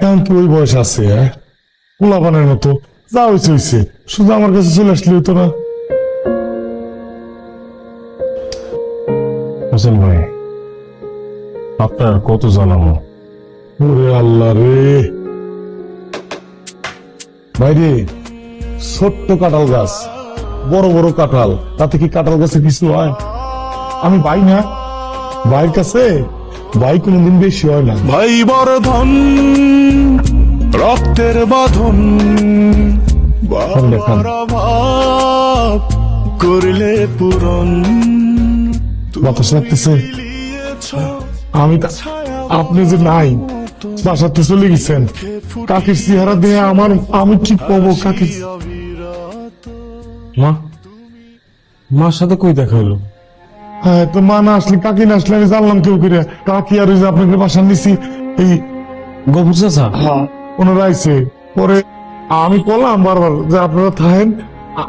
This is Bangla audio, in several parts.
এখন কি ওই বয়স আছে? পোলাপানের মতো যা হয়েছে হয়েছে, শুধু আমার কাছে চলে আসলে হতো না? হোসেন ভাই, আপনার কত জানাবো? ওরে আল্লাহ রে ভাইরে, ছোট্ট কাঁঠাল গাছ, বড় বড় কাঁঠাল, তাতে কি কাঁঠাল গাছে কিছু হয়? আমি ভাই না, ভাইয়ের কাছে ভাই কোনদিন বেশি হয় না। ভাই বর্ধন রক্তের বাঁধন, দেখান। ভাব করলে পূরণ। বাতাস লাগতেছে। আমি আপনি যে নাই, বাসাতে চলে গেছেন, কাকির চেহারা দিয়ে আমি কি পাবো? কাকি মা, মার সাথে কই দেখা হলো? হ্যাঁ, তো মা না আসলে, কাকি না আসলে আমি জানলাম কেউ করে। কাকি আর ওই যে আপনাকে বাসা নিছি, এই গফুর চাচা? ওনারা আইছে। পরে আমি বললাম বারবার যে আপনারা থাকেন,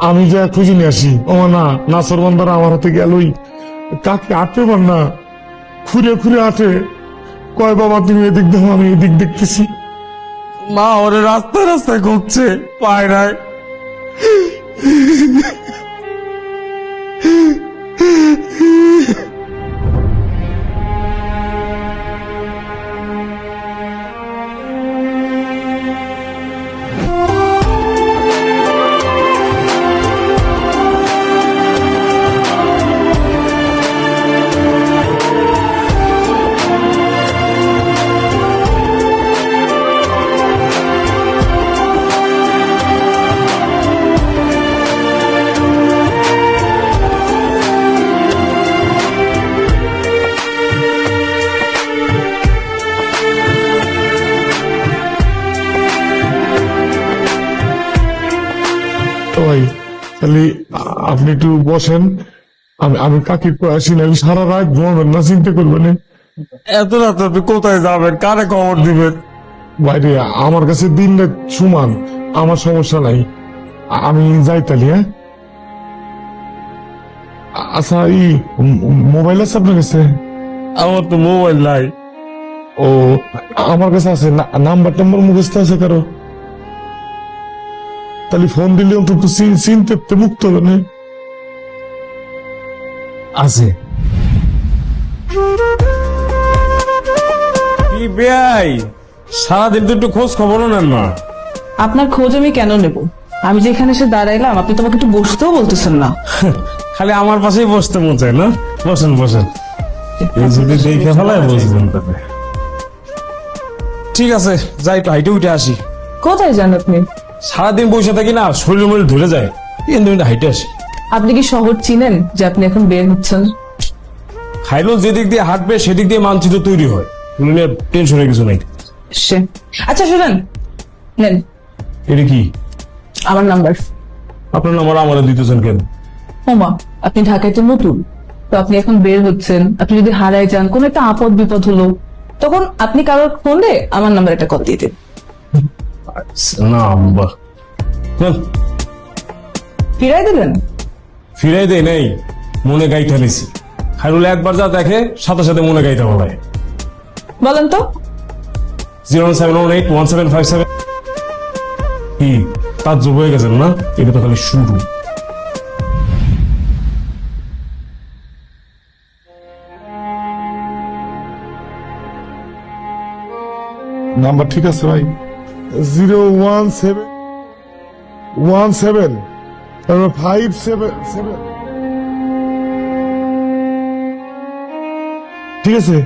আমি যা খুঁজে নিয়ে আসি। ও না, নাসর বান্দারা আমার হাতে গেলই। কাকি আটতে পার না, খুঁড়ে খুঁড়ে আটে। কয় বাবা তুমি এদিক দেখো, আমি এদিক দেখতেছি। মা ওরে রাস্তায় রাস্তায় ঘুরছে, পায় নাই। ভাই তাহলে আপনি একটু বসেন, আমি কাকির পর আসি না। সারা রাত ঘুমাবেন না, চিন্তা করবেন। এত রাতে আপনি কোথায় যাবেন, কারে খবর দিবেন? বাইরে আমার কাছে দিন রাত সমান, আমার সমস্যা নাই। আমি যাই তাহলে। হ্যাঁ, আচ্ছা, মোবাইল আছে আপনার কাছে? আমার তো মোবাইল নাই। ও, আমার কাছে আছে। নাম্বার টাম্বার মুখস্থ আছে কারো? তাহলে ফোন দিলে অন্তত চিনতে মুক্ত হবে না। আছে। কি বেয়াই, সারাদিন তো একটু খোঁজ খবরও নেন না। আপনার খোঁজ আমি কেন নেব? আমি যেখানে এসে দাঁড়াইলাম, আপনি তোমাকে একটু বসতেও বলতেছেন না। খালি আমার পাশেই বসতে মন চায় না? বসেন বসেন, এই যদি দেখে ফেলায় বসবেন তবে। ঠিক আছে, যাই তো হাইটে উঠে আসি। কোথায় যান আপনি? সারাদিন বসে থাকি না, শরীর মরিল ধরে যায়। কিন্তু হাইটে আসি। আপনি কি শহর চিনেন যে আপনি এখন বের হচ্ছেন? খাইলো যেদিক দিয়ে হাঁটবে সেদিক দিয়ে মানচিত্র তৈরি হয়, টেনশনের কিছু নাই। সে আচ্ছা, শুনেন, নেন এটা কি? আমার নাম্বার। আপনার নাম্বার আমার দিতেছেন কেন? ওমা, আপনি ঢাকায় তো নতুন, তো আপনি এখন বের হচ্ছেন। আপনি যদি হারায় যান, কোনো একটা আপদ বিপদ হলো, তখন আপনি কারোর ফোনে আমার নাম্বার একটা কল দিয়ে দেন। নাম্বার ফিরাই দিলেন? ফিরাই দেয় নাই, মনে গাইটা নিছি। খাইরুল একবার যা দেখে সাথে সাথে মনে গাইটা বলায়। বলেন তো। 071811757। কি তার যোগ হয়ে গেছেন না? এটা তো খালি শুরু। নাম্বার ঠিক আছে ভাই? 01717 577। ঠিক আছে,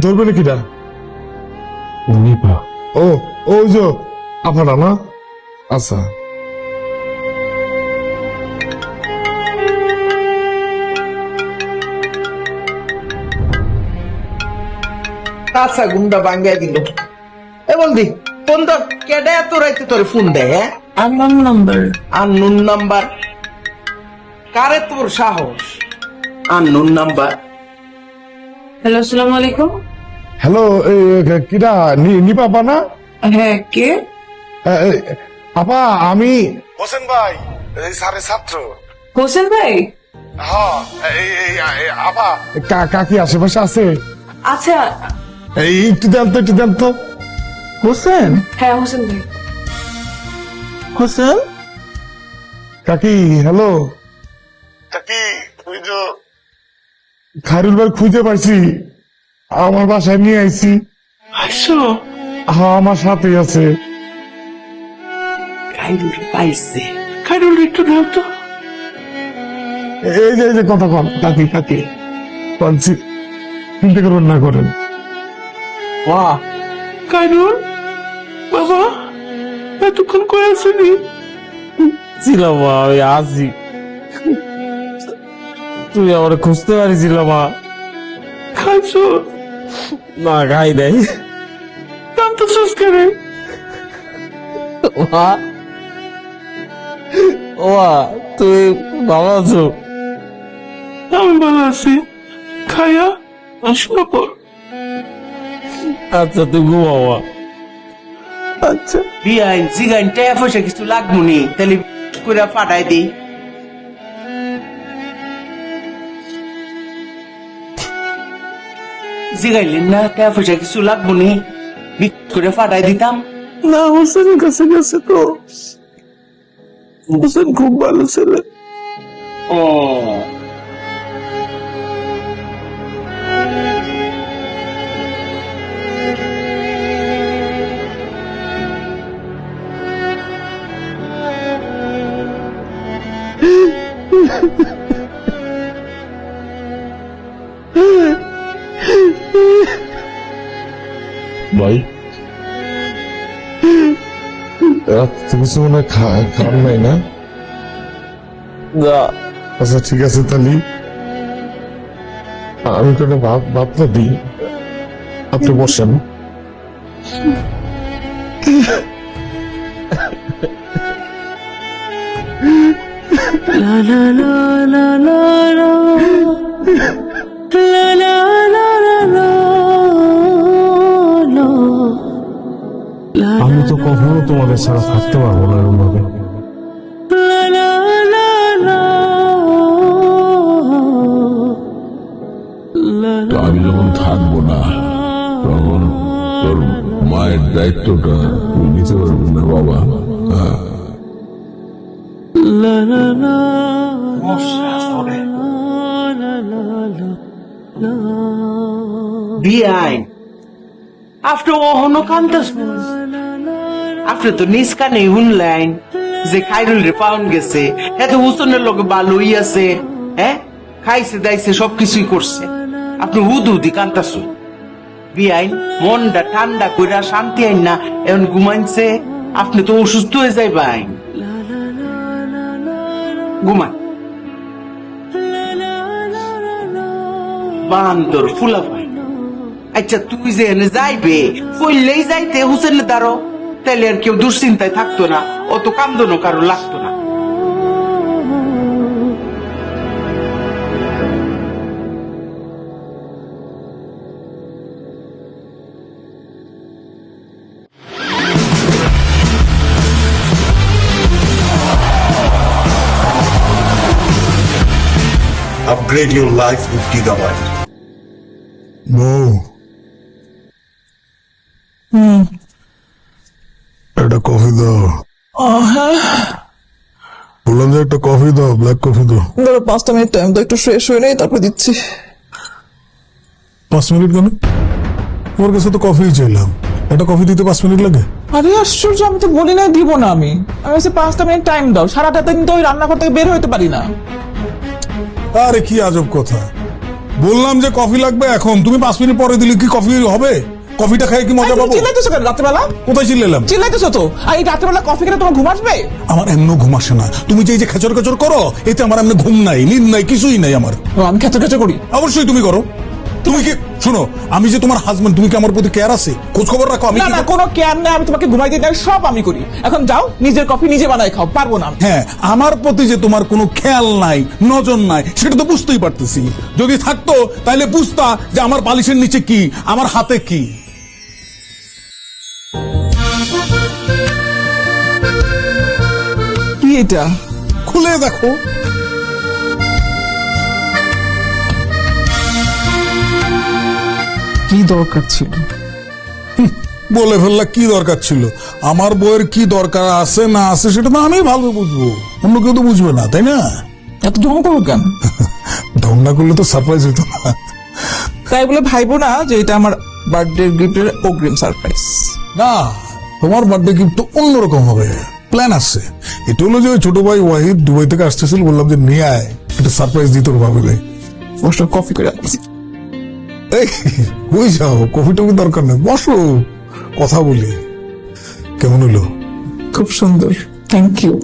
ধরবে নাকিটা? ও, ওই যে আপনারা না? আচ্ছা, কাঁচা গুন্ডা বাঙ্গাই দিল। এ বলদি, ফোন ধর। কেডা এত রাইতে তোর ফোন দেয়? হ্যাঁ, আমার নাম্বার। Unknown number? কারে তোর সাহস? Unknown number? হ্যালো, আসসালামু আলাইকুম। হ্যালো, কিটা নিপা না? হ্যাঁ, কে? আপা, আমি হোসেন ভাই, স্যারের ছাত্র। হোসেন ভাই? হ্যাঁ, আপা কাকি আশেপাশে আছে? আচ্ছা, একটু দেন তো, একটু দেন তো। হোসেন হ্যাঁ হোসেন ভাই। হোসেন কাকি হ্যালো কাকি ওই যে খায়রুল ভাই খুঁজে পাইছি, আমার বাসায় নিয়ে আইছি। আসো হ্যাঁ আমার সাথে আছে। খাইরুল পাইছে, খাইরুল একটু দাও তো। এই যে কথা কন কাকি কাকি বলছি, চিন্তা করবেন না করেন। বাহ খাইরুল বাবা, এতক্ষণ কয়ে আসেনি? ছিল মা, আমি আসি। তুই আমার খুঁজতে পারিছিল মা? খাইছো? না খাই নাই। কাঁদতেছিস কেন? মা, ও মা, তুই ভালো আছো? আমি ভালো আছি। খাইয়া আসলো পর। আচ্ছা তুই ঘুমাও মা। আচ্ছা বিয়াইন জিগাইন টাকা পয়সা কিছু লাগবো নি, তাহলে করে ফাটাই দিই। জিগাইলেন না টাকা পয়সা কিছু লাগবো নি, করে ফাটাই দিতাম। না হোসেন কাছে গেছে তো, হোসেন খুব ভালো ছেলে। ও ভাই রাত কিছু মনে হয় খান নাই না? না, আচ্ছা ঠিক আছে, তাহলে আমি তো ভাতটা দিই, আপনি বসেন। আমি তো কখনো তোমাদের ছাড়া থাকতে পারবো না এরকম ভাবে। তো আমি যখন থাকবো না তখন তোর মায়ের দায়িত্বটা তুই নিতে পারবি না বাবা। হ্যাঁ। বিয়াইন আপনি অহনো কান্দাস, আপনি তো নিজ কানে শুনলেন যে খাইরুল রে পাউন গেছে, এত হুসনের লোক ভালোই আছে, হ্যাঁ খাইছে দাইছে সবকিছুই করছে, আপনি উদি কান্দাস। বিয়াইন মনটা ঠান্ডা কইরা শান্তি আইন না, এখন ঘুমাইছে, আপনি তো অসুস্থ হয়ে যাইবেন। ঘুমান বান্দর ফুলা ভাই। আচ্ছা তুই যে এনে যাইবে কইলেই যাইতে হুসেন দাঁড়ো, তাইলে আর কেউ দুশ্চিন্তায় থাকতো না, অত কান্দনও কারো লাগতো না। Upgrade your life with Gigabyte. বউ একটা কফি দাও। বললাম যে একটা কফি দাও, ব্ল্যাক কফি দাও। ধরো 5টা মিনিট টাইম তো, একটু ফ্রেশ হয়ে নেই তারপর দিচ্ছি। 5 মিনিট কেন? তোমার কাছে তো কফি চাইলাম, একটা কফি দিতে 5 মিনিট লাগে? আরে আশ্চর্য, আমি তো বলি না দিব না, আমি বলছি 5টা মিনিট টাইম দাও। সারাটা দিন তো ওই রান্নাঘর থেকে বের হইতে পারি না। আরে কি আজব কথা, বললাম যে কফি লাগবে এখন, তুমি 5 মিনিট পরে দিলে কি কফি হবে? কফিটা খাই কি মজা পাবো? চিল্লাইতেছো কেন রাত্রেবেলা? কোথায় চিল্লালাম? চিল্লাইতেছো তো, আর এই রাত্রেবেলা কফি খেলে তোমার ঘুম আসবে? আমার এমন ঘুম আসে না, তুমি যে এই যে খেচর খেচর করো এতে আমার এমনি ঘুম নাই, নিদ নাই, কিছুই নাই আমার। ও, আমি খেচে খেচে করি? অবশ্যই তুমি করো। তুমি কি শোনো, আমি যে তোমার হাজবেন্ড, তুমি কি আমার প্রতি কেয়ার আছে? খোঁজ খবর রাখো? আমি না না, কোনো কেয়ার নেই, আমি তোমাকে ঘুমাই দিই, সব আমি করি। এখন যাও নিজের কফি নিজে বানাই খাও। পারবো না। হ্যাঁ, আমার প্রতি যে তোমার কোনো খেয়াল নাই, নজর নাই, সেটা তো বুঝতেই পারতেছি। যদি থাকতো তাহলে বুঝতা যে আমার বালিশের নিচে কি, আমার হাতে কি। কি এটা? খুলে দেখো। কি দরকার ছিল? বলে ফেললা কি দরকার ছিল? আমার বইয়ের কি দরকার আছে না আছে সেটা তো আমি ভালো বুঝবো, অন্য কেউ তো বুঝবে না, তাই না? এত ঢং করো কেন? ঢং না করলে তো সারপ্রাইজ হতো না। তাই বলে ভাইবো না যে এটা আমার বার্থডে গিফটের অগ্রিম সারপ্রাইজ। না, তোমার বার্থডে গিফট তো অন্যরকম হবে, প্ল্যান আছে। এটা হলো যে ওই ছোট ভাই ওয়াহিদ দুবাই থেকে আসতেছিল, বললাম যে নিয়ে আয়, একটা সারপ্রাইজ দিই তোর ভাবিলে। বসো, কফি করে আসছি। এই কই যাও? কফি টফি দরকার নেই, বসো কথা বলি। কেমন হলো? খুব সুন্দর, থ্যাংক ইউ।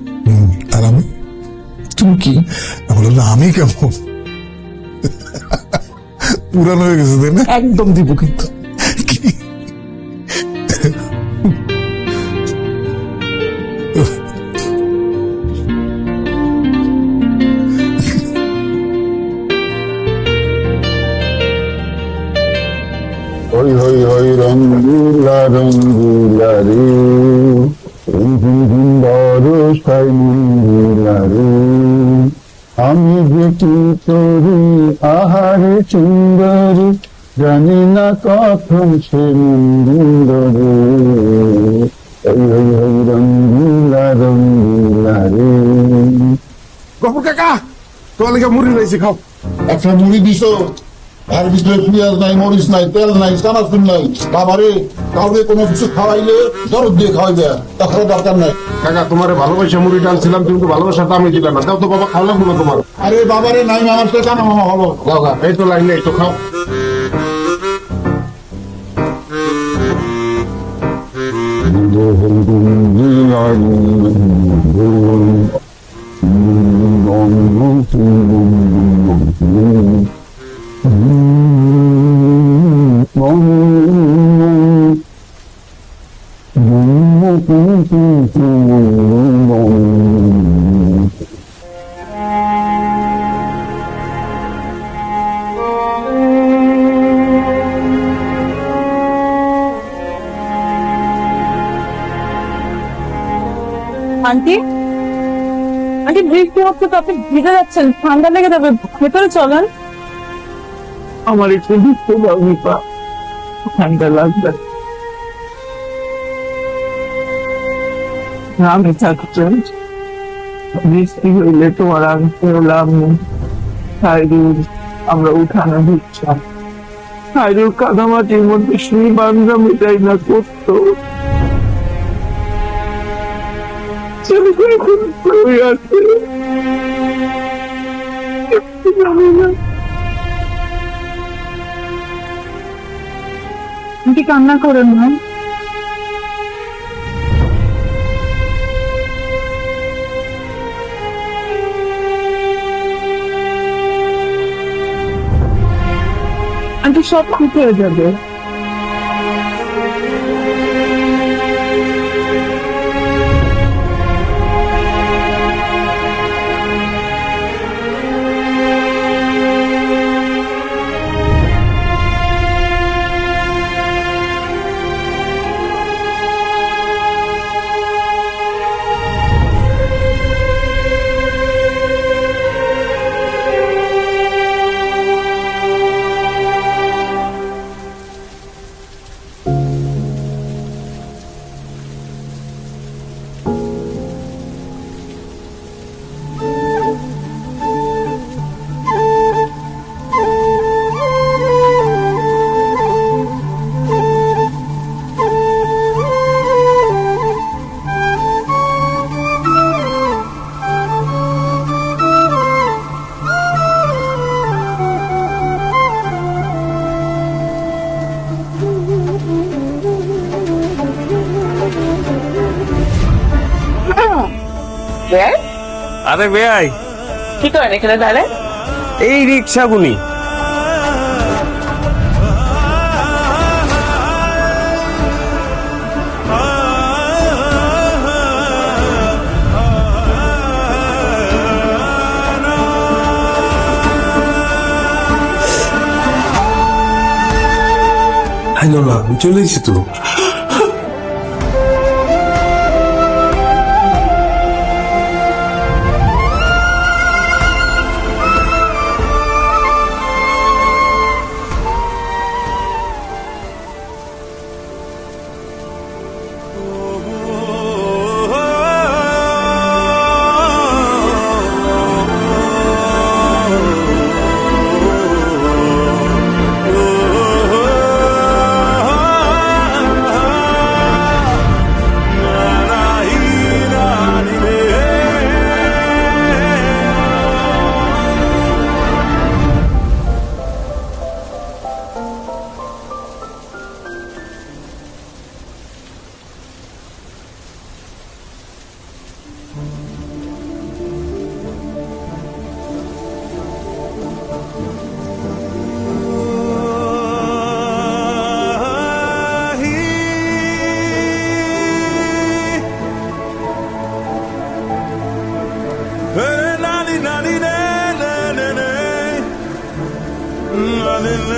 আর আমি? তুমি কি? বললাম আমি কেমন? পুরানো হয়ে গেছে তাই না? একদম দিব কিন্তু। কি? হই হই হই রঙ্গুলা রঙ্গুলা রে, বরসাই মঙ্গুলা রে, আমি যে কি করি আহারে সুন্দরী, জানি না কখন সে মঙ্গুলরে। হই হই হই রঙ্গুলা রঙ্গুলা রে। গফুর কাকা, তোমার লিখে মুড়ি রয়েছে, খাও। একটা মুড়ি দিছ, আর ভিতরে পেঁয়াজ নাই, মরিচ নাই, তেল নাই, চানাচুর নাই। বাবারে, কাউকে কোনো কিছু খাওয়াইলে দরদ দিয়ে খাওয়াইবে, তাছাড়া দরকার নাই। কাকা, তোমার ভালোবাসা মুড়ি টানছিলাম, তুমি তো ভালোবাসাটা আমি দিলাম না। দাও তো বাবা, খাওয়া লাগলো না তোমার। আরে বাবারে, নাই আমার তো জানা মামা হলো। এই তো লাইন নেই, তো খাও। আন্টি, আন্টি বৃষ্টি হচ্ছে তো আপনি ভিজে যাচ্ছেন, ঠান্ডা লেগে যাবে, ভেতরে চলেন। আমার একটু দিতে দাও নিপা, ঠান্ডা লাগবে। আমি থাকছেন, বৃষ্টি হইলে তোমার আনতে হলাম খাইরুল, আমরা উঠানে ঢুকছিলাম। খাইরুল কাদামাটির মধ্যে শুনি বান্ধা মিটাই না করতো, আন্টি কান্না করেন না। আন্টি সব ঠিক হয়ে যাবে। আরে বেয়াই, কি করেন এখানে দাঁড়ায়? এই রিক্সা গুনি। না, চলে এসেছি তো।